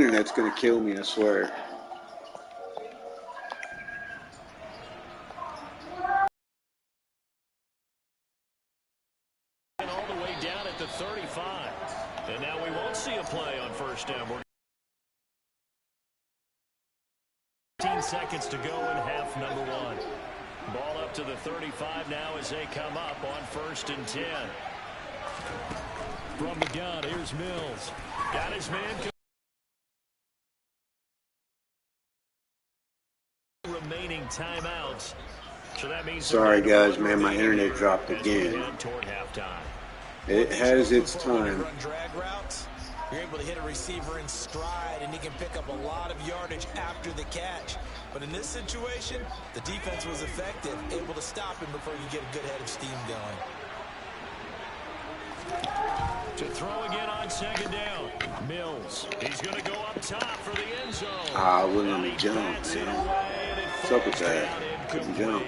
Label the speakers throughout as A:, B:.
A: internet's gonna kill me, I swear.
B: All the way down at the 35. And now we won't see a play on first down. We're 15 seconds to go in half number one. Ball up to the 35 now as they come up on 1st and 10. From the gun, here's Mills. Got his man. Remaining timeouts. So that means
A: sorry guys, man, my internet dropped again. It has its time.
C: You're able to hit a receiver in stride, and he can pick up a lot of yardage after the catch. But in this situation, the defense was effective, able to stop him before you get a good head of steam going.
B: To throw again on 2nd down. Mills. He's going to go up top for the end zone.
A: I wouldn't let me jump, man. What's up with that? Couldn't jump.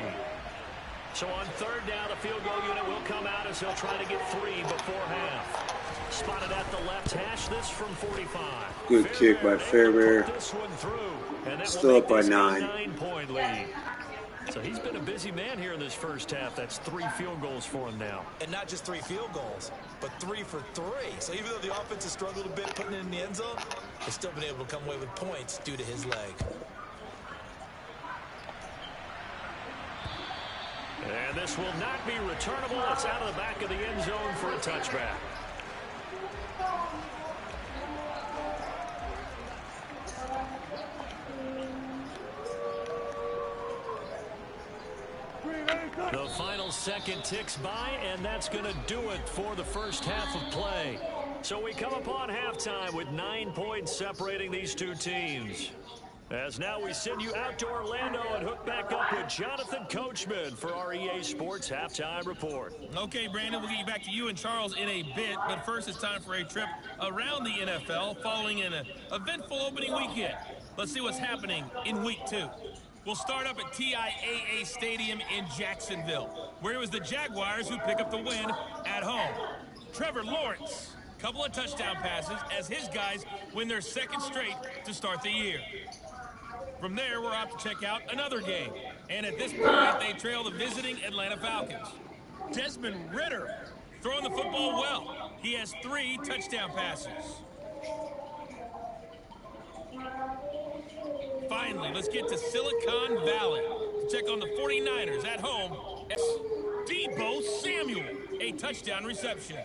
B: So on 3rd down, the field goal unit will come out as he'll try to get 3 before half. Spotted at the left hash, this from 45.
A: Good kick by Fairbairn. Still up by 9.
B: 9-point lead. So he's been a busy man here in this first half. That's 3 field goals for him now.
C: And not just 3 field goals, but 3 for 3. So even though the offense has struggled a bit putting it in the end zone, they've still been able to come away with points due to his leg.
B: And this will not be returnable. It's out of the back of the end zone for a touchback. The final second ticks by, and that's going to do it for the first half of play. So we come upon halftime with 9 points separating these two teams. As now we send you out to Orlando and hook back up with Jonathan Coachman for our EA Sports Halftime Report.
D: Okay, Brandon, we'll get you back to you and Charles in a bit, but first it's time for a trip around the NFL following an eventful opening weekend. Let's see what's happening in Week 2. We'll start up at TIAA Stadium in Jacksonville, where it was the Jaguars who pick up the win at home. Trevor Lawrence, couple of touchdown passes as his guys win their 2nd straight to start the year. From there, we're off to check out another game. And at this point, they trail the visiting Atlanta Falcons. Desmond Ridder throwing the football well. He has 3 touchdown passes. Finally, let's get to Silicon Valley to check on the 49ers at home. Deebo Samuel, a touchdown reception.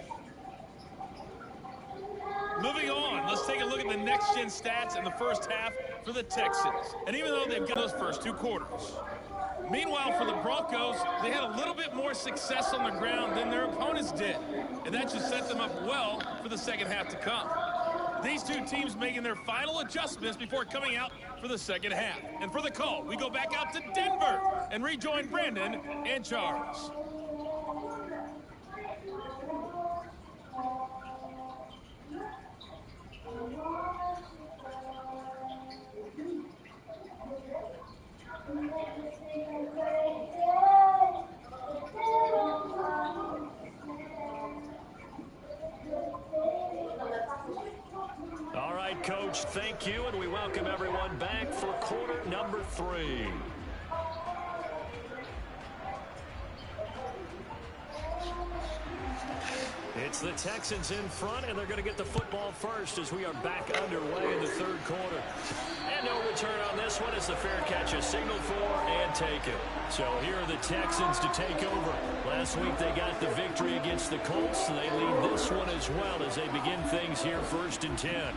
D: Moving on, let's take a look at the next-gen stats in the first half for the Texans. And even though they've got those first 2 quarters. Meanwhile, for the Broncos, they had a little bit more success on the ground than their opponents did. And that should set them up well for the second half to come. These two teams making their final adjustments before coming out for the second half. And for the call, we go back out to Denver and rejoin Brandon and Charles.
B: All right, Coach, thank you, and we welcome everyone back for quarter number 3. It's the Texans in front, and they're going to get the football first as we are back underway in the 3rd quarter. And no return on this one as the fair catch is signaled for and taken. So here are the Texans to take over. Last week they got the victory against the Colts, and they lead this one as well as they begin things here 1st and 10.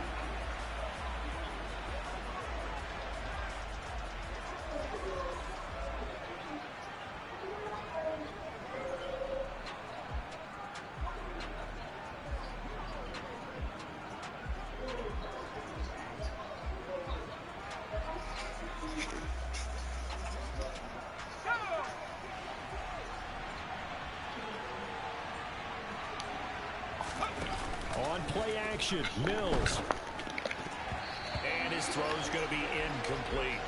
B: On play action, Mills. And his throw is going to be incomplete.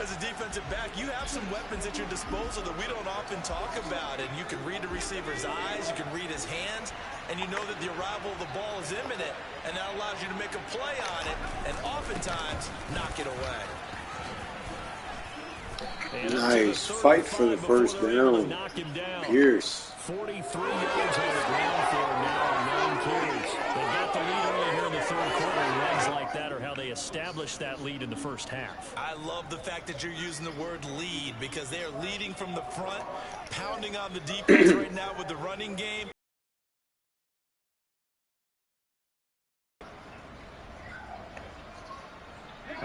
C: As as a defensive back, you have some weapons at your disposal that we don't often talk about. And you can read the receiver's eyes, you can read his hands, and you know that the arrival of the ball is imminent, and that allows you to make a play on it and oftentimes knock it away.
A: Nice fight for the first down. Pierce.
B: 43 yards on the ground for him now on 9 carries. They got the lead early here in the third quarter. Runs like that are how they established that lead in the first half.
C: I love the fact that you're using the word lead because they are leading from the front, pounding on the defense right now with the running game.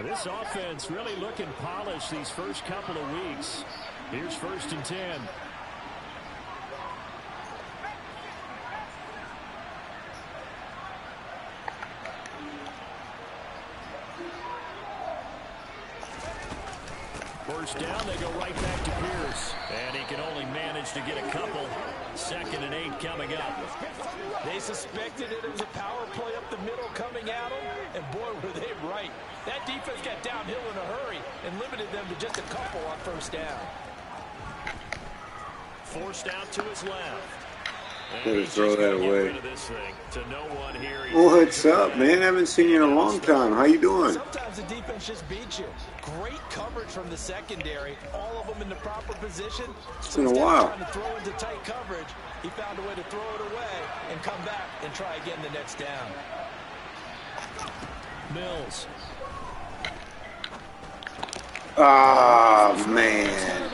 B: This offense really looking polished these first couple of weeks. Here's 1st and 10. First down, they go right back to Pierce. And he can only manage to get a couple. 2nd and 8 coming up.
C: They suspected it was a power play up the middle coming at them, and boy, were they right. That defense got downhill in a hurry and limited them to just a couple on 1st down.
B: Forced out to his left.
A: Better throw that away.
B: No
A: What's up, man? I haven't seen you in a long time. How you doing?
C: Sometimes the defense just beats you. Great coverage from the secondary. All of them in the proper position.
A: It's been a while.
C: Trying to throw into tight coverage, he found a way to throw it away and come back and try again the next down.
B: Mills.
A: Ah, man.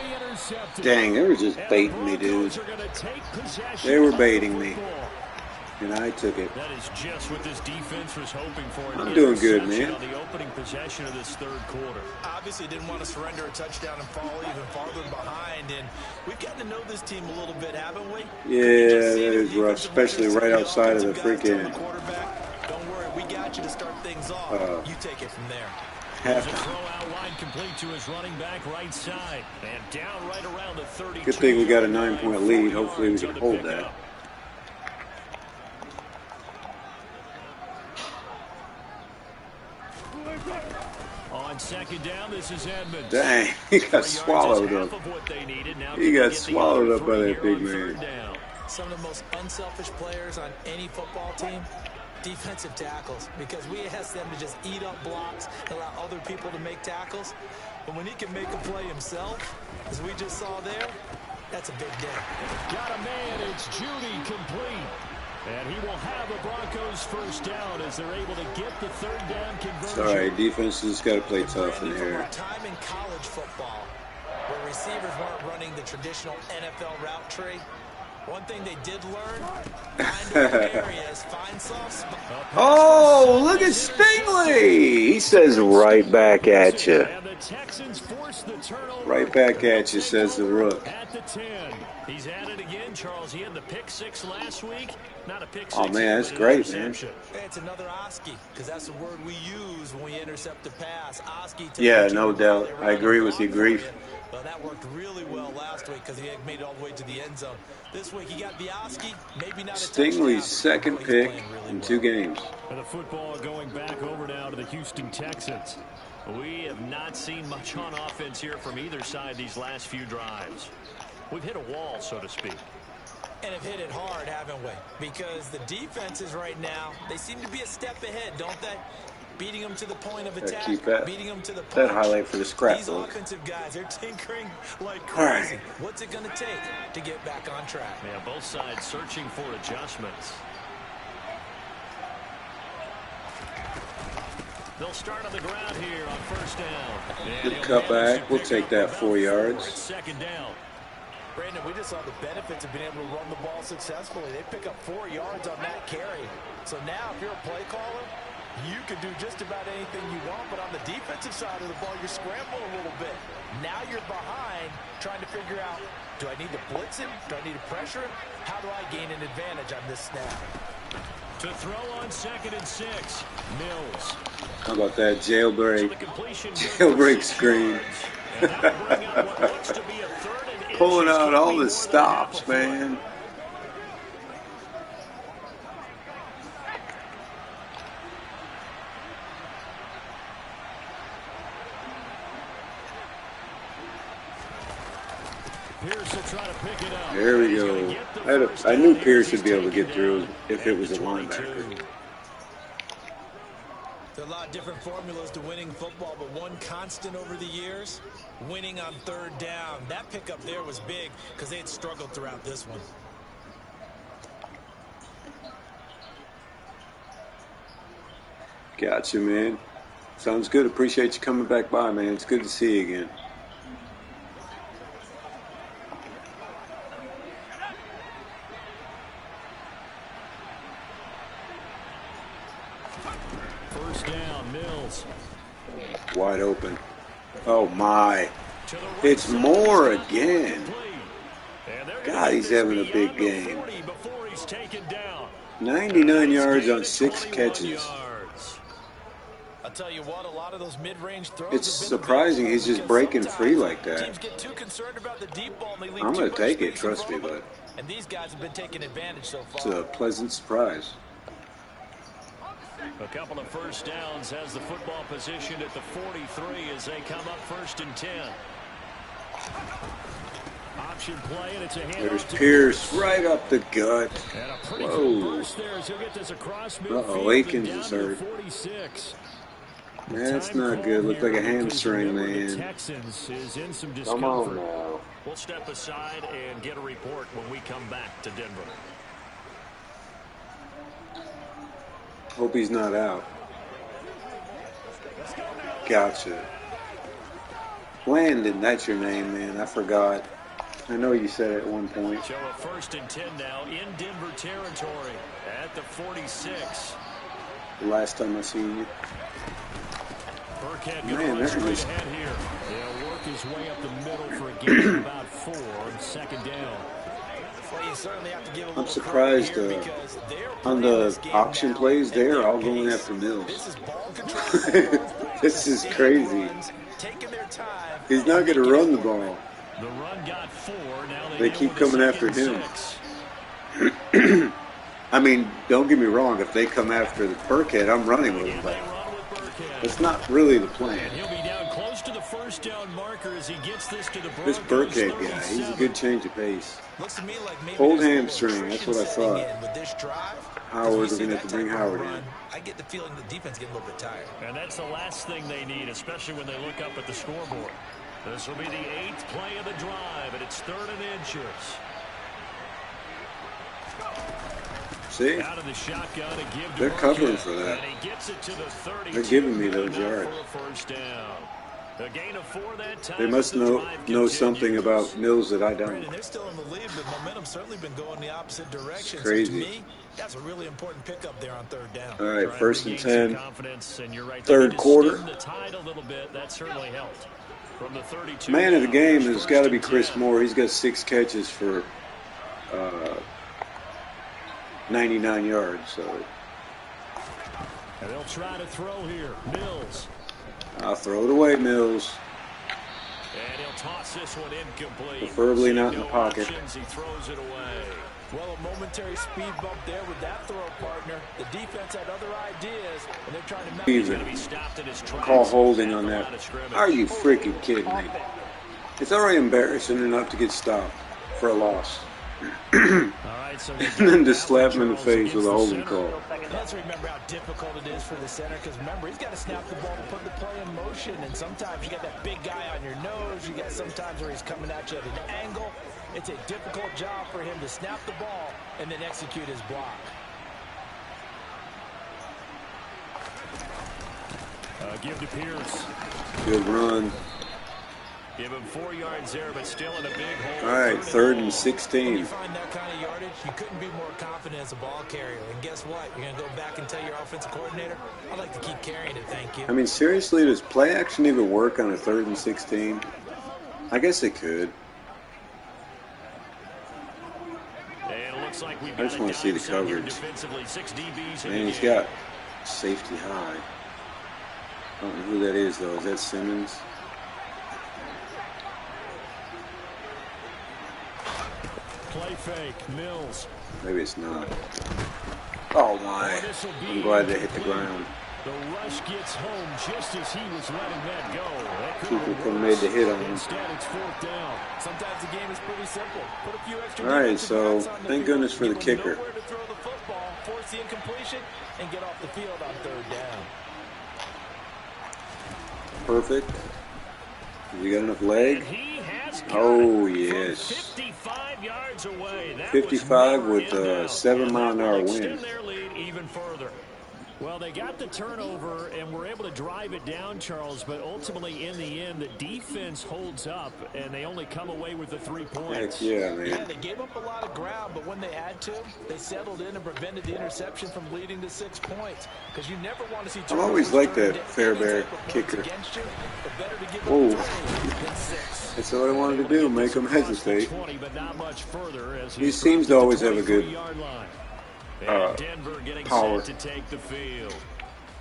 A: Dang, they were just baiting me, dude. They were baiting me. And I took it.
B: That is just what this defense was hoping for.
A: I'm doing good, man.
B: On the opening possession of this third quarter.
C: Obviously didn't want to surrender a touchdown and fall even farther behind. And we've gotten to know this team a little bit, haven't we?
A: Yeah, that is rough, especially right outside of the freaking...
C: Don't worry, we got you to start things off. You take it from there.
B: There's a throw out line complete to his running back right side. And down right around the 32.
A: Good thing we got a 9-point lead. Hopefully we can hold that.
B: On 2nd down, this is Edmonds.
A: Dang, he got swallowed up. He got swallowed up by that big man.
C: Some of the most unselfish players on any football team, defensive tackles, because we ask them to just eat up blocks, allow other people to make tackles. But when he can make a play himself, as we just saw there, that's a big day.
B: Got a man, it's Judy complete. And he will have the Broncos first down as they're able to get the 3rd down conversion.
A: Sorry, defense just got to play tough in here.
C: Time in college football where receivers weren't running the traditional NFL route tree. One thing they did learn, find areas, find soft spots.
A: Oh, look at Stingley. He says right back at you. Right back at you, says the Rook.
B: At the 10. He's at it again, Charles. He had the pick 6 last week. Not a pick 6.
A: Oh, man, that's great, man.
C: It's another Oski, because that's the word we use when we intercept a pass. Oski.
A: Yeah, no doubt. I agree with you, Grief.
C: Well, that worked really well last week because he had made it all the way to the end zone. This week he got the Oski, maybe not a
A: Stingley's second pick in 2 games.
B: And the football going back over now to the Houston Texans. We have not seen much on offense here from either side these last few drives. We've hit a wall, so to speak.
C: And have hit it hard, haven't we? Because the defenses right now, they seem to be a step ahead, don't they? Beating them to the point of attack, beating them to the punch.
A: That highlight for the scrapbook.
C: These offensive guys, they're tinkering like crazy. Right. What's it going to take to get back on track?
B: Yeah, both sides searching for adjustments. They'll start on the ground here on 1st down.
A: Good cutback. We'll take that 4 yards.
B: 2nd down.
C: Brandon, we just saw the benefits of being able to run the ball successfully. They pick up 4 yards on that carry. So now if you're a play caller, you can do just about anything you want, but on the defensive side of the ball, you're scrambling a little bit. Now you're behind, trying to figure out, do I need to blitz him? Do I need to pressure him? How do I gain an advantage on this snap?
B: To throw on 2nd and 6, Mills.
A: How about that jailbreak? Jailbreak screen. Pulling out all the stops, man.
B: Pierce will try to pick it up.
A: There we go. I knew Pierce would be able to get through if it was a linebacker.
C: There are a lot of different formulas to winning football, but one constant over the years, winning on third down. That pickup there was big because they had struggled throughout this one.
A: Gotcha, man. Sounds good. Appreciate you coming back by, man. It's good to see you again.
B: First down, Mills.
A: Wide open. Oh, my. It's Moore again. God, he's having a big game. 99 yards on 6 catches.
C: I'll tell you what, a lot of those mid-range throws.
A: It's surprising he's just breaking free like that.
C: Teams get too concerned about the deep ball and they leave
A: I'm going
C: too
A: to
C: much
A: take it,
C: space in
A: trust me,
C: front of them.
A: but
C: And these guys have been taking advantage so far.
A: it's a pleasant surprise.
B: A couple of first downs has the football positioned at the 43 as they come up 1st and 10. Option play, and it's a handoff.
A: There's Pierce right up the gut.
B: And a pretty
A: Whoa.
B: burst there as he'll get this across
A: Uh-oh,
B: midfield
A: Akins
B: and
A: is
B: down to
A: hurt.
B: 46.
A: That's not good. Looked like a hamstring, man.
B: Texans is in some
A: Come on
B: discomfort.
A: now.
B: We'll step aside and get a report when we come back to Denver.
A: Hope he's not out. Gotcha. Landon, that's your name, man. I forgot. I know you said it at one point.
B: So a 1st and 10 now in Denver territory at the 46.
A: The last time I seen you.
B: Burkhead
A: Man,
B: goes
A: that
B: straight
A: was...
B: ahead here. They'll work his way up the middle for a gain of about 4 on 2nd down.
C: Well, you certainly have to give a
A: I'm
C: little
A: surprised
C: credit here because they're
A: on
C: playing
A: the
C: this game
A: option
C: now
A: plays,
C: at
A: they're
C: their
A: all going
C: pace.
A: after Mills.
C: This is ball control.
A: This is crazy.
C: Taking their time.
A: He's not going to run the ball.
B: The run got 4. Now
A: They
B: deal
A: keep
B: with a
A: coming after
B: 2nd and
A: him.
B: 6.
A: I mean, don't get me wrong. If they come after the Burkhead, I'm running with him.
B: And
A: But
B: they run with Burkhead.
A: that's not really the plan.
B: And he'll be down close to the 1st down marker as he gets this to the
A: This
B: Broncos.
A: Burkhead guy, he's a good change of pace.
C: Looks to me like maybe
A: Old
C: there's a little
A: hamstring, that's what I
C: attrition setting
A: thought.
C: in with this drive.
A: Howard,
C: We
A: we're
C: see
A: going to have
C: that
A: to bring
C: type of
A: Howard
C: run,
A: in.
C: I get the feeling the defense getting a little bit tired.
B: And that's the last thing they need, especially when they look up at the scoreboard. This will be the 8th play of the drive, and it's 3rd and inches.
A: See?
B: Out of the shotgun, a give to
A: They're covering
B: Burkhead,
A: for that.
B: and he gets it to the 32.
A: They're giving me those
B: Enough
A: yards.
B: for a 1st down. A gain of 4 that time.
A: They must
B: as the
A: know
B: drive
A: something
B: continues.
A: about Mills that I don't.
C: Brandon, they're still in the lead, but momentum's certainly been going the opposite direction.
A: It's crazy.
C: So to me, that's a really important pickup there on 3rd down.
A: All right,
B: Trying to
A: 1st and
B: regain
A: 10.
B: some confidence, and you're right,
A: Third
B: they need to
A: quarter.
B: stem the tide a little bit. That certainly helped. From the 32
A: Man of the
B: now,
A: game
B: there's
A: has got to be
B: 1st and
A: Chris
B: 10.
A: Moore. He's got 6 catches for 99 yards. So
B: And they'll try to throw here. Mills.
A: I'll throw it away, Mills.
B: And he'll toss this one incomplete.
A: Preferably not in the
B: No
A: pocket.
B: options, he throws it away.
C: Well, a momentary speed bump there with that throw, partner. The defense had other ideas, and they're trying to...
B: He's going to be stopped in his tracks.
A: Call holding on
B: at the
A: that.
B: line of scrimmage.
A: Are you freaking kidding me? It's already embarrassing enough to get stopped for a loss.
B: All right, so
A: And then just slap him in the face with a holding call.
C: Let's remember how difficult it is for the center, because remember, he's got to snap the ball to put the play in motion, and sometimes you got that big guy on your nose. You got sometimes where he's coming at you at an angle. It's a difficult job for him to snap the ball and then execute his block.
B: Give to Pierce.
A: Good run.
B: Give him 4 yards there, but still in a big hole.
A: All right, 3rd and
C: When
A: 16.
C: you find that kind of yardage, you couldn't be more confident as a ball carrier. And guess what? You're going to go back and tell your offensive coordinator, I'd like to keep carrying it, thank you.
A: I mean, seriously, does play action even work on a 3rd and 16? I guess it could.
B: And it looks like we've
A: I just
B: got a
A: want to see the
B: dime set here
A: coverage.
B: defensively. 6 DBs in
A: Man,
B: the
A: he's
B: game.
A: got safety high. I don't know who that is, though. Is that Simmons?
B: Play fake, Mills.
A: Maybe it's not. Oh, my. I'm glad they hit the ground.
B: The rush gets home just as he was letting that go.
A: Cooper could have made the hit on him.
B: Instead, it's 4th down.
C: Sometimes the game is pretty simple. Put a few extra
A: All right, so thank goodness for the kicker.
C: Nowhere to throw the football, force the incompletion, and get off the field on 3rd down.
A: Perfect. Has he got enough leg? Oh, yes.
B: 55 yards away.
A: 55 with a 7-mile-an-hour wind.
B: Even further. Well, they got the turnover and were able to drive it down, Charles, but ultimately in the end, the defense holds up and they only come away with the 3 points.
A: Heck yeah, man.
C: Yeah, they gave up a lot of ground, but when they had to, they settled in and prevented the interception from leading to 6 points. Because you never want to see
A: I always like that Fairbairn kicker. Oh, that's what I wanted to do, make him hesitate. He seems to always have a good
B: Denver getting
A: power.
B: set to take the field.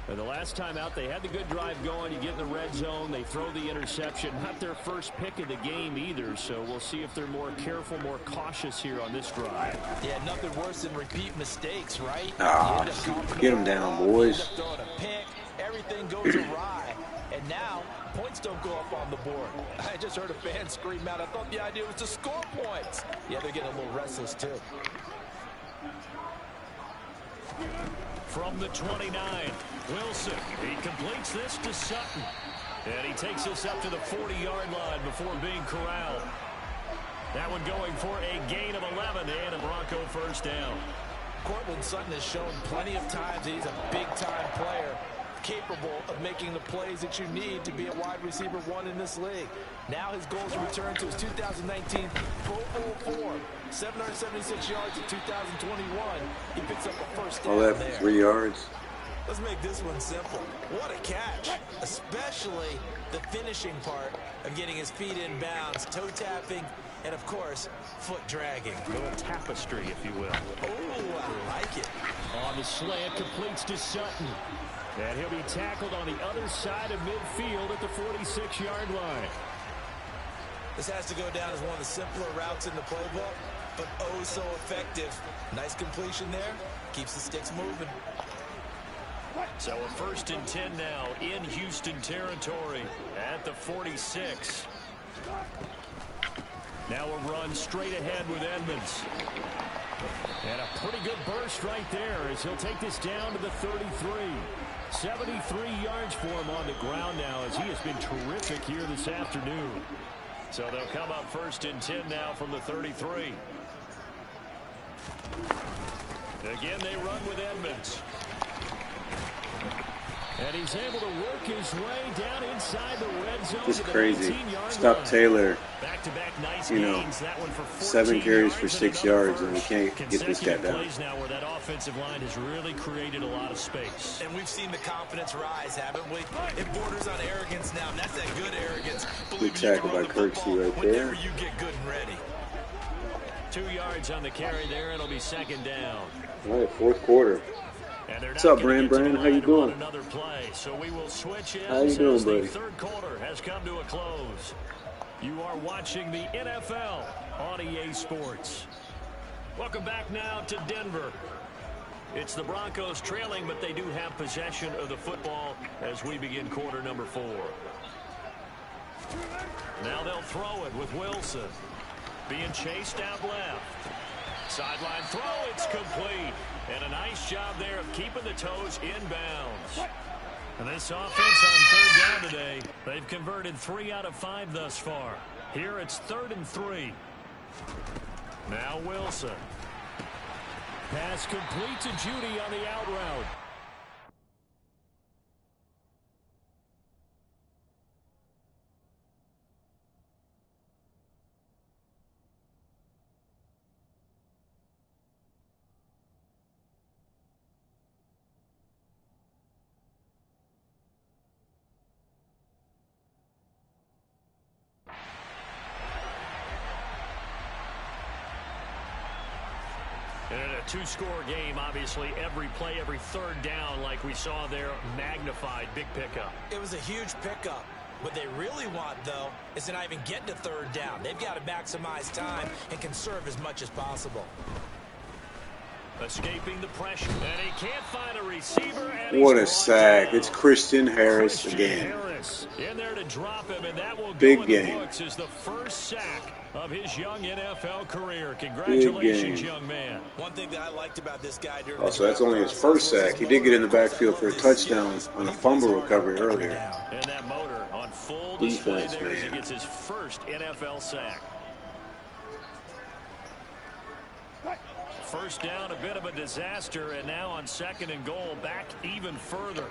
B: And the last time out, they had the good drive going. You get in the red zone, they throw the interception. Not their first pick of the game either, so we'll see if they're more careful, more cautious here on this drive.
C: Yeah, nothing worse than repeat mistakes, right?
A: Get them down, boys.
C: Everything goes awry. And now, points don't go up on the board. I just heard a fan scream out. I thought the idea was to score points. Yeah, they're getting a little restless, too.
B: From the 29, Wilson. He completes this to Sutton. And he takes us up to the 40-yard line before being corralled. That one going for a gain of 11 and a Bronco 1st down.
C: Cortland Sutton has shown plenty of times that he's a big-time player, capable of making the plays that you need to be a wide receiver 1 in this league. Now his goal is to return to his 2019 Pro Bowl form. 776 yards in 2021. He picks up a 1st down.
A: All that for 3 yards.
C: Let's make this one simple. What a catch, especially the finishing part of getting his feet in bounds, toe tapping, and of course, foot dragging.
B: A little tapestry, if you will.
C: Oh, I like it.
B: On the slant, completes to Sutton. And he'll be tackled on the other side of midfield at the 46-yard line.
C: This has to go down as one of the simpler routes in the playbook, but oh so effective. Nice completion there. Keeps the sticks moving.
B: So a 1st and 10 now in Houston territory at the 46. Now a run straight ahead with Edmonds. And a pretty good burst right there as he'll take this down to the 33. 73 yards for him on the ground now as he has been terrific here this afternoon. So they'll come up 1st and 10 now from the 33. Again, they run with Edmonds. And he's able to work his way down inside the red zone.
A: Just crazy. Stop Taylor.
B: Back-to-back nice
A: you know,
B: gains. That one for
A: 7 carries for 6 yards, and we can't get this guy down.
B: Plays now where that offensive line has really created a lot of space.
C: And we've seen the confidence rise, haven't we? It borders on arrogance now, and that's that good arrogance.
A: Good tackle by Kirksey right there.
C: Whenever you get good and ready.
B: 2 yards on the carry there. It'll be 2nd down.
A: All right, 4th quarter. What's up, Brandon? How you doing?
B: Another play, so we will switch in.
A: How you doing, buddy?
B: The 3rd quarter has come to a close. You are watching the NFL on EA Sports. Welcome back now to Denver. It's the Broncos trailing, but they do have possession of the football as we begin quarter number 4. Now they'll throw it with Wilson. Being chased out left. Sideline throw, it's complete. And a nice job there of keeping the toes inbounds. And this offense on 3rd down today, they've converted 3 out of 5 thus far. Here it's 3rd and 3. Now Wilson. Pass complete to Judy on the out route. In a 2-score game, obviously, every play, every 3rd down, like we saw there, magnified. Big pickup.
C: It was a huge pickup. What they really want, though, is to not even get to 3rd down. They've got to maximize time and conserve as much as possible.
B: Escaping the pressure. And he can't find a receiver. And
A: What a sack. It's Christian Harris again.
B: In there to drop him, and that will
A: Big
B: go in
A: game.
B: the books as the first sack of his young NFL career. Congratulations, young man.
C: One thing that I liked about this guy during
A: Also, that's only his first sack. He did get in the backfield for a touchdown on a fumble recovery earlier.
B: And that motor on full
A: Defense,
B: display there as he
A: man.
B: gets his first NFL sack. First down, a bit of a disaster, and now on 2nd and goal, back even further.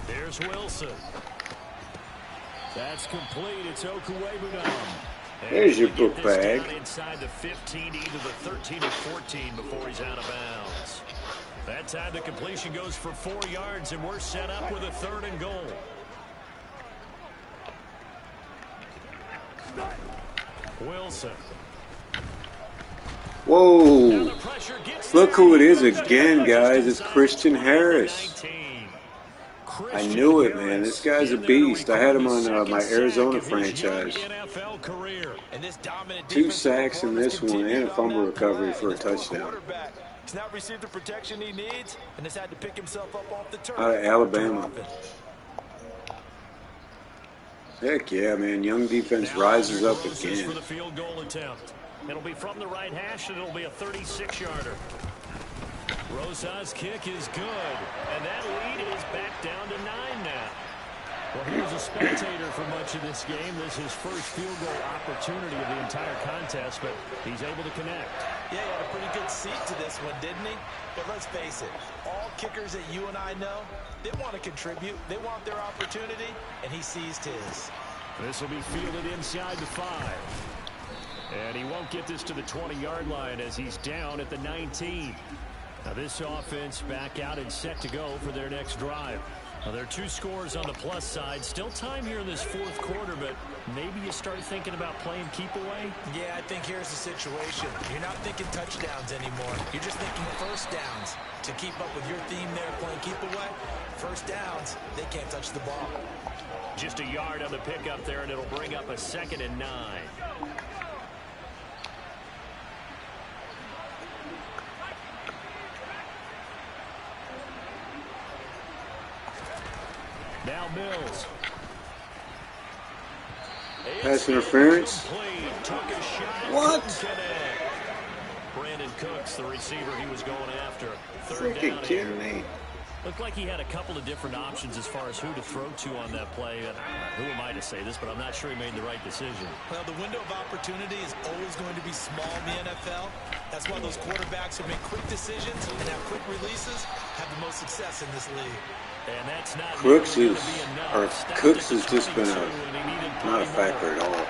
B: There's Wilson. That's complete. It's Okuwebunam.
A: There's your book bag.
B: Inside the 15, either the 13 or 14 before he's out of bounds. That time the completion goes for 4 yards, and we're set up with a 3rd and goal. Wilson.
A: Whoa. Look who it is again, guys. It's Christian Harris. I knew it, man. This guy's a beast. I had him on my Arizona franchise. 2 sacks in this one and a fumble recovery for a touchdown.
C: He's not received the protection he needs and has had to pick himself up off the turf.
A: Out of Alabama. Heck yeah, man. Young defense rises up again.
B: For the field goal attempt. It'll be from the right hash, and it'll be a 36-yarder. Rosa's kick is good, and that lead is back down to 9 now. Well, he was a spectator for much of this game. This is his first field goal opportunity of the entire contest, but he's able to connect.
C: Yeah, he had a pretty good seat to this one, didn't he? But let's face it, all kickers that you and I know, they want to contribute. They want their opportunity, and he seized his.
B: This will be fielded inside the 5. And he won't get this to the 20-yard line as he's down at the 19. Now this offense back out and set to go for their next drive. Now there are 2 scores on the plus side. Still time here in this 4th quarter, but maybe you start thinking about playing keep away?
C: Yeah, I think here's the situation. You're not thinking touchdowns anymore. You're just thinking first downs. To keep up with your theme there, playing keep away, first downs, they can't touch the ball.
B: Just a yard on the pickup there, and it'll bring up a 2nd and 9. Now Mills.
A: Pass interference. What?
B: Brandon Cooks, the receiver he was going after. 3rd
A: Freaking
B: down.
A: kidding me.
B: Looked like he had a couple of different options as far as who to throw to on that play. And who am I to say this, but I'm not sure he made the right decision.
C: Well, the window of opportunity is always going to be small in the NFL. That's why those quarterbacks who make quick decisions and have quick releases have the most success in this league.
B: And that's not
A: Cooks has just been not a factor at all.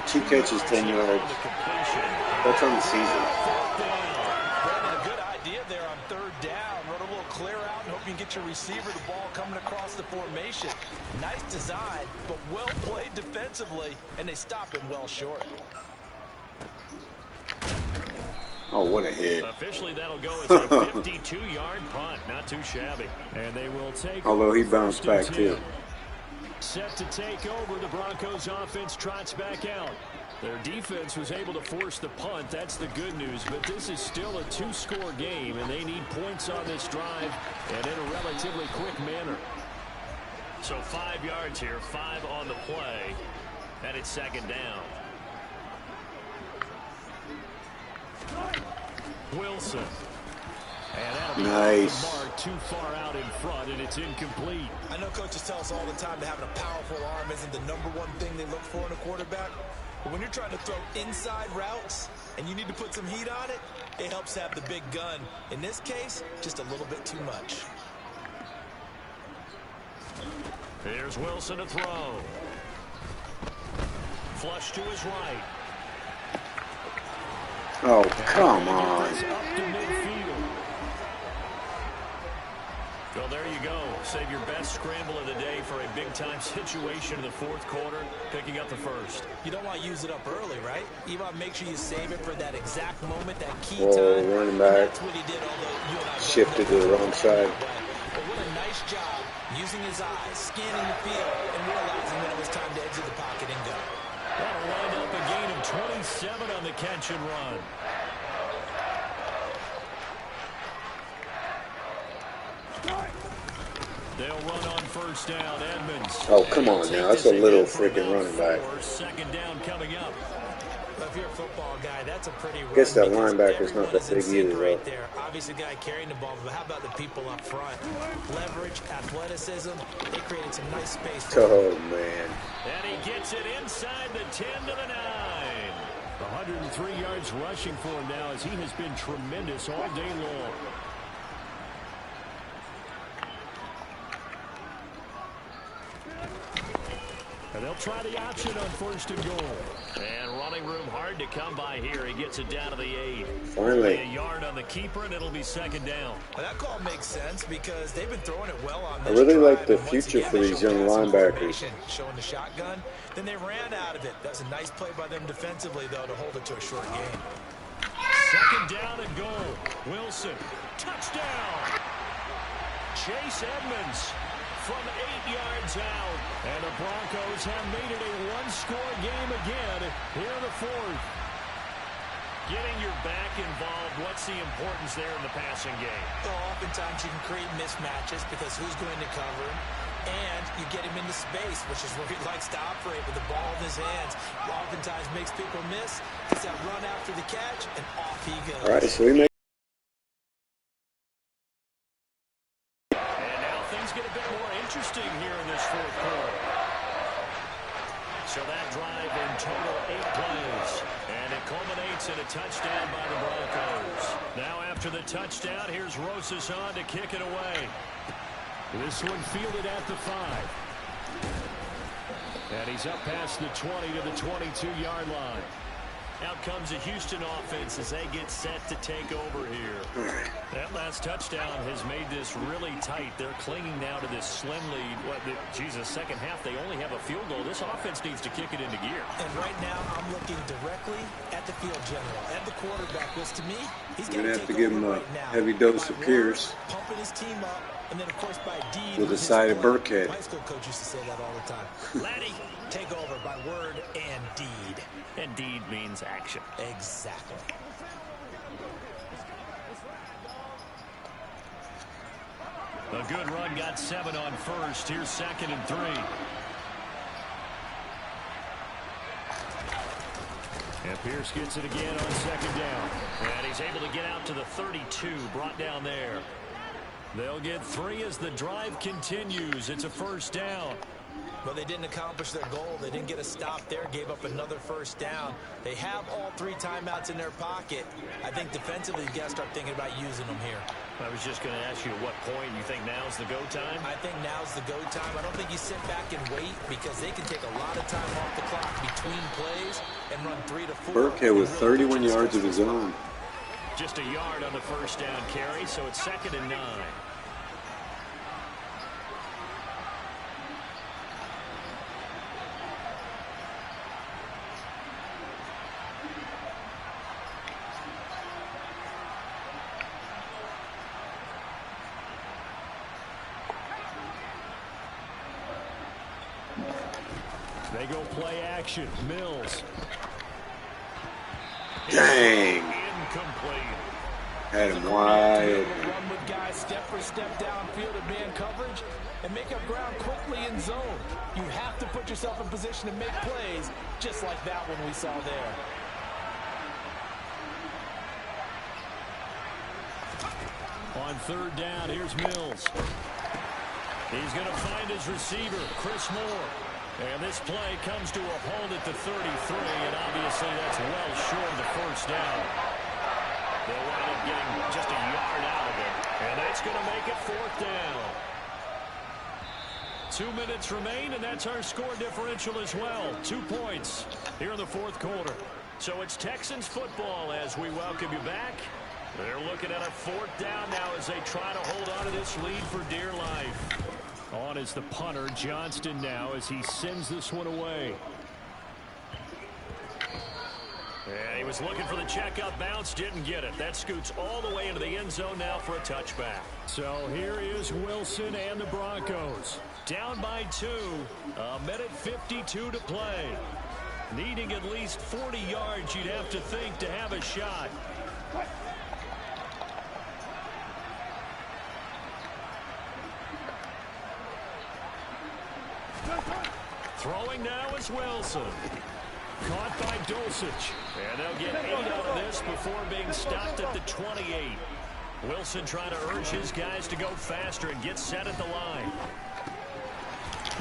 A: 2 catches, 10 yards. That's on the season.
C: Brandon, a good idea there on 3rd down. Run a little clear out and hope you can get your receiver the ball coming across the formation. Nice design, but well played defensively, and they stop him well short.
A: Oh, what a hit.
B: Officially, that'll go as a 52-yard punt. Not too shabby. And they will take.
A: Although he bounced back, too.
B: Set to take over, the Broncos offense trots back out. Their defense was able to force the punt. That's the good news. But this is still a 2-score game, and they need points on this drive and in a relatively quick manner. So 5 yards here, 5 on the play. And it's 2nd down. Wilson. And that'll be
A: nice.
B: off the mark, too far out in front, and it's incomplete.
C: I know coaches tell us all the time that having a powerful arm isn't the #1 thing they look for in a quarterback. But when you're trying to throw inside routes and you need to put some heat on it, it helps have the big gun. In this case, just a little bit too much.
B: Here's Wilson to throw. Flush to his right.
A: Oh, come on.
B: Up to midfield. Well, there you go. Save your best scramble of the day for a big-time situation in the 4th quarter, picking up the 1st.
C: You don't want to use it up early, right? You want to make sure you save it for that exact moment, that key
A: Whoa,
C: time.
A: running back.
C: That's what he did, although you and I
A: Shifted to the wrong side.
C: But what a nice job using his eyes, scanning the field, and realizing when it was time to exit the pocket and go.
B: That'll wind up a gain of 27 on the catch and run. They'll run on first down. Edmonds.
A: Oh, come on now. That's a little freaking running back.
B: Second down coming up.
C: If you're a football guy, that's a pretty run.
A: I guess that linebacker's not that big either, though.
C: Right there. Obviously, the guy carrying the ball, but how about the people up front? Leverage, athleticism. They created some nice space.
A: Oh, man.
B: And he gets it inside the 10 to the 9. 103 yards rushing for him now as he has been tremendous all day long. And they'll try the option on first and goal. And running room hard to come by here. He gets it down to the 8.
A: Finally.
B: A yard on the keeper, and it'll be second down.
C: Well, that call makes sense because they've been throwing it well on this
A: I really
C: drive.
A: like the future for these young linebackers.
C: Showing the shotgun. Then they ran out of it. That's a nice play by them defensively, though, to hold it to a short game.
B: Second down and goal. Wilson. Touchdown. Chase Edmonds from 8 yards out. And the Broncos have made it a one-score game again here in the fourth. Getting your back involved, what's the importance there in the passing game?
C: Well, oftentimes you can create mismatches because who's going to cover him? And you get him into space, which is where he likes to operate with the ball in his hands. Oftentimes makes people miss. Gets that run after the catch, and off he goes.
A: All right, so we make.
B: And now things get a bit more interesting here in this fourth quarter. So that drive in total 8 plays. And it culminates in a touchdown by the Broncos. Now after the touchdown, here's Rosas on to kick it away. This one fielded at the 5. And he's up past the 20 to the 22-yard line. Out comes the Houston offense as they get set to take over here. That last touchdown has made this really tight. They're clinging now to this slim lead. Second half, they only have a field goal. This offense needs to kick it into gear.
C: And right now, I'm looking directly at the field general, at the quarterback, which to me, he's
A: We're
C: going
A: going to have to give him a heavy dose of Pierce.
C: Pumping his team up, and then, of course, by deed.
A: With a side of Burkhead.
C: My school coach used to say that all the time. Laddie, take over by word and deed.
B: And deed means action.
C: Exactly.
B: A good run got 7 on first. Here's second and 3. And Pierce gets it again on second down. And he's able to get out to the 32, brought down there. They'll get 3 as the drive continues. It's a first down.
C: Well, they didn't accomplish their goal. They didn't get a stop there, gave up another first down. They have all 3 timeouts in their pocket. I think defensively, you got to start thinking about using them here.
B: I was just going to ask you at what point you think now's the go time?
C: I think now's the go time. I don't think you sit back and wait because they can take a lot of time off the clock between plays and run 3 to 4.
A: Burkhead with 31 yards of his own.
B: Just a yard on the first down carry, so it's second and 9. They go play action. Mills.
A: Dang.
B: Incomplete.
A: Had him wide open.
C: Run with guys step for step downfield at man coverage and make up ground quickly in zone. You have to put yourself in position to make plays just like that one we saw there.
B: On third down, here's Mills. He's going to find his receiver, Chris Moore. And this play comes to a halt at the 33, and obviously that's well short of the first down. They'll wind up getting just a yard out of it, and that's going to make it fourth down. 2 minutes remain, and that's our score differential as well. 2 points here in the fourth quarter. So it's Texans football as we welcome you back. They're looking at a fourth down now as they try to hold on to this lead for dear life. On is the punter, Johnston, now as he sends this one away. And he was looking for the checkup bounce, didn't get it. That scoots all the way into the end zone now for a touchback. So here is Wilson and the Broncos. Down by 2, a minute 52 to play. Needing at least 40 yards, you'd have to think, to have a shot. Throwing now is Wilson. Caught by Dulcich. And they'll get 8 out of this before being stopped at the 28. Wilson trying to urge his guys to go faster and get set at the line.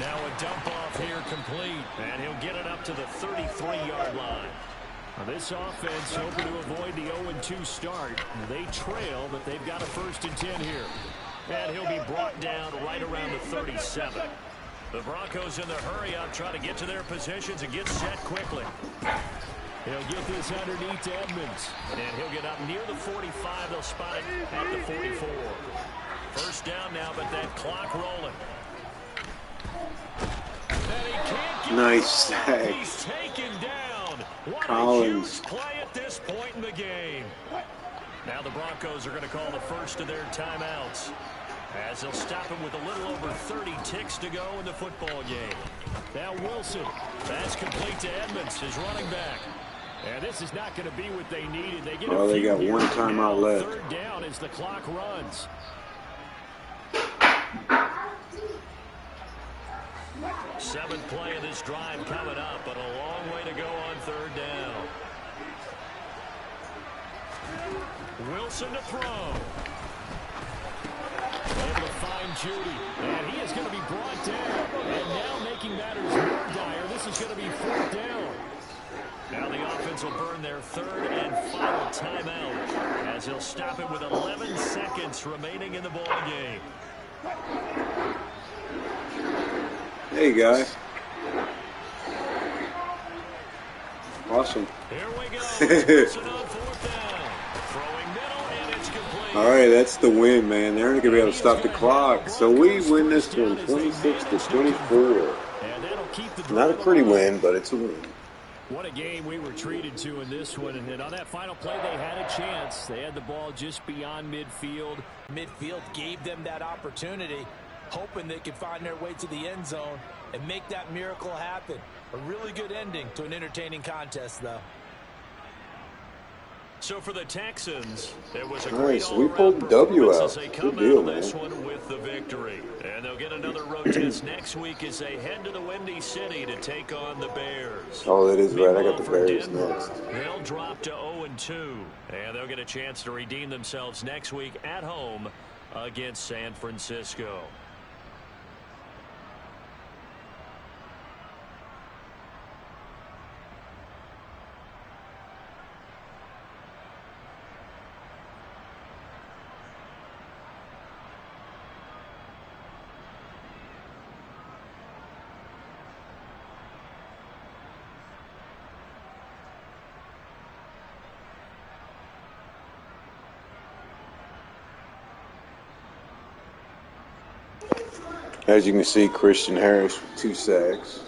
B: Now a dump off here complete. And he'll get it up to the 33-yard line. Now this offense hoping to avoid the 0-2 start. They trail, but they've got a 1st and 10 here. And he'll be brought down right around the 37. The Broncos in the hurry-up trying to get to their positions and get set quickly. He'll get this underneath to Edmonds. And he'll get up near the 45. They'll spot it at the 44. 1st down now, but that clock rolling. And he can't get
A: nice sack.
B: He's taken down. What
A: Collins.
B: a huge play at this point in the game. Now the Broncos are going to call the first of their timeouts, as they'll stop him with a little over 30 ticks to go in the football game. Now Wilson. That's complete to Edmonds, his running back. And this is not going to be what they needed. They get
A: they got one timeout left.
B: 3rd down as the clock runs. Seventh play of this drive coming up, but a long way to go on 3rd down. Wilson to throw. Able to find Judy, and he is going to be brought down. And now making matters more dire, this is going to be 4th down. Now the offense will burn their 3rd and final timeout, as he'll stop it with 11 seconds remaining in the ball game.
A: Hey guys. Awesome.
B: Here we go. Wilson on 4th down. Throwing middle, and it's complete.
A: All right, that's the win, man. They're not going to be able to stop the clock. So we win this one 26-24. Not a pretty win, but it's a win.
B: What a game we were treated to in this one. And on that final play, they had a chance. They had the ball just beyond midfield.
C: Midfield gave them that opportunity, hoping they could find their way to the end zone and make that miracle happen. A really good ending to an entertaining contest, though.
B: So for the Texans, it was a
A: Nice.
B: great
A: We pulled the W out.
B: They
A: Good
B: come
A: deal,
B: out of this
A: man.
B: one with the victory. And they'll get another road test next week as they head to the Windy City to take on the Bears.
A: Oh, that is right. I got
B: Meanwhile,
A: the
B: for
A: Bears
B: Denver,
A: next.
B: They'll drop to 0-2. And they'll get a chance to redeem themselves next week at home against San Francisco.
A: As you can see, Christian Harris with 2 sacks.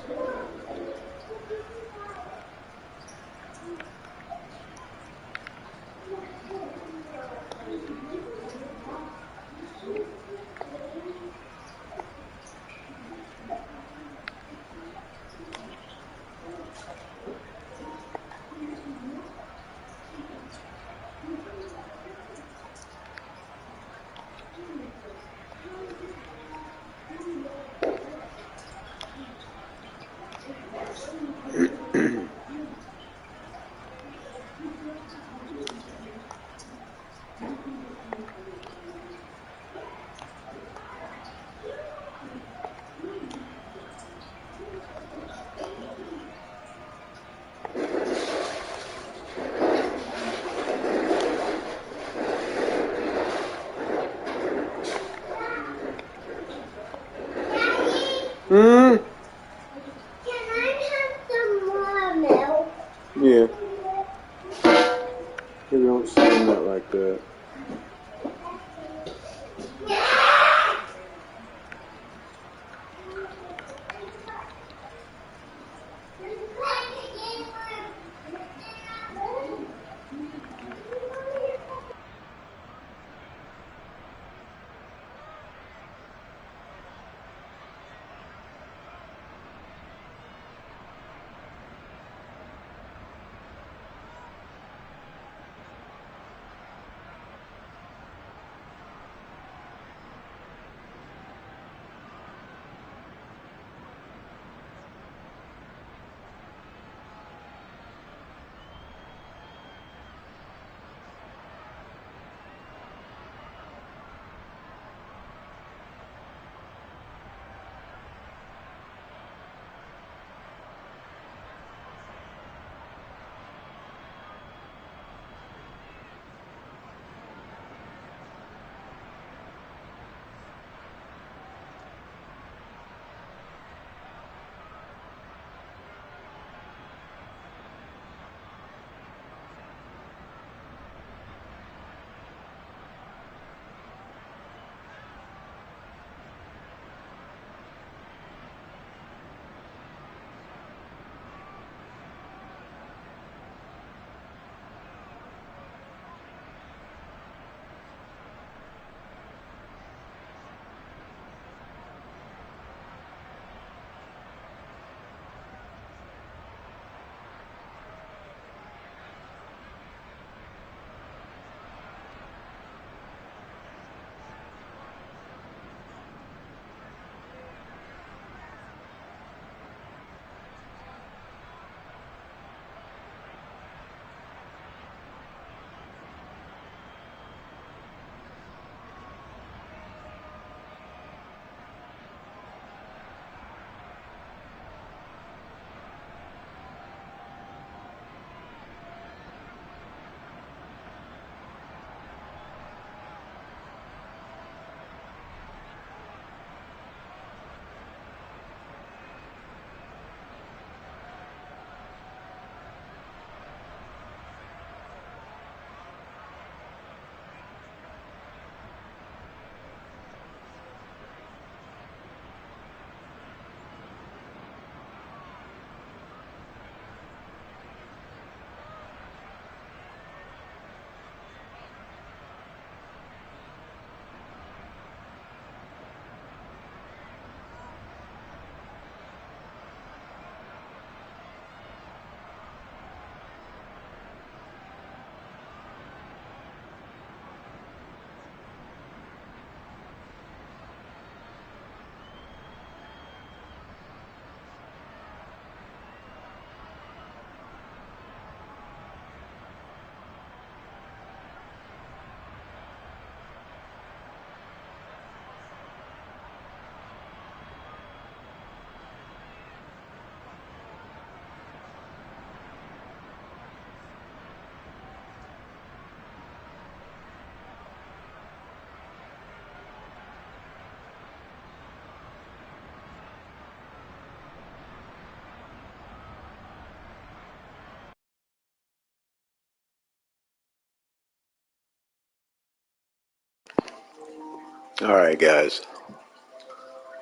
A: All right, guys.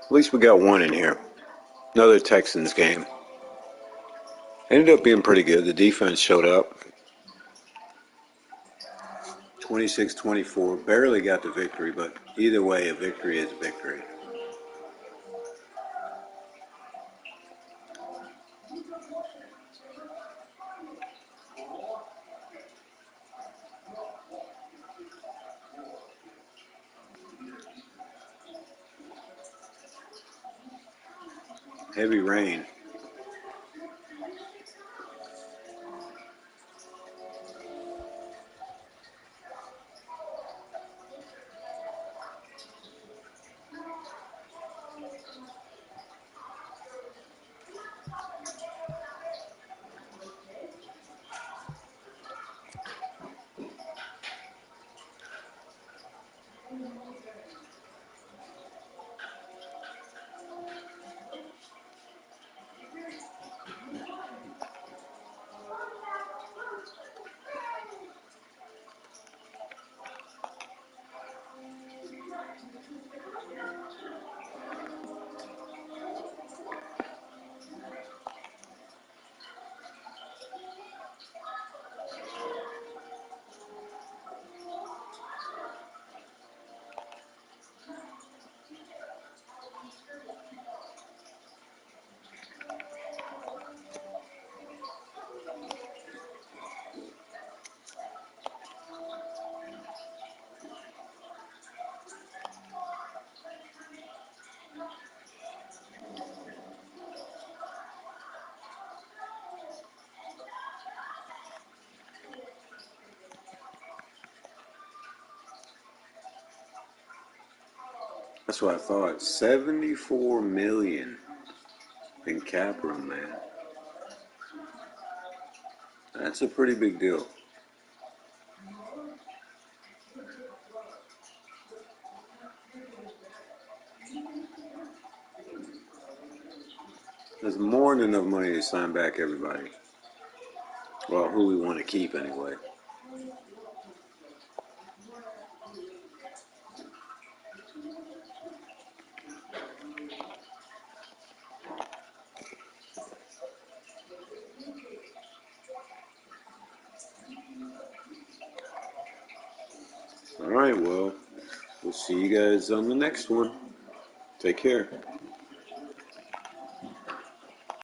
A: At least we got one in here. Another Texans game. Ended up being pretty good. The defense showed up. 26-24. Barely got the victory, but either way, a victory is a victory. Heavy rain. That's what I thought. 74 million in cap room, man. That's a pretty big deal. There's more than enough money to sign back everybody. Well, who we want to keep anyway. All right, well, we'll see you guys on the next one. Take care.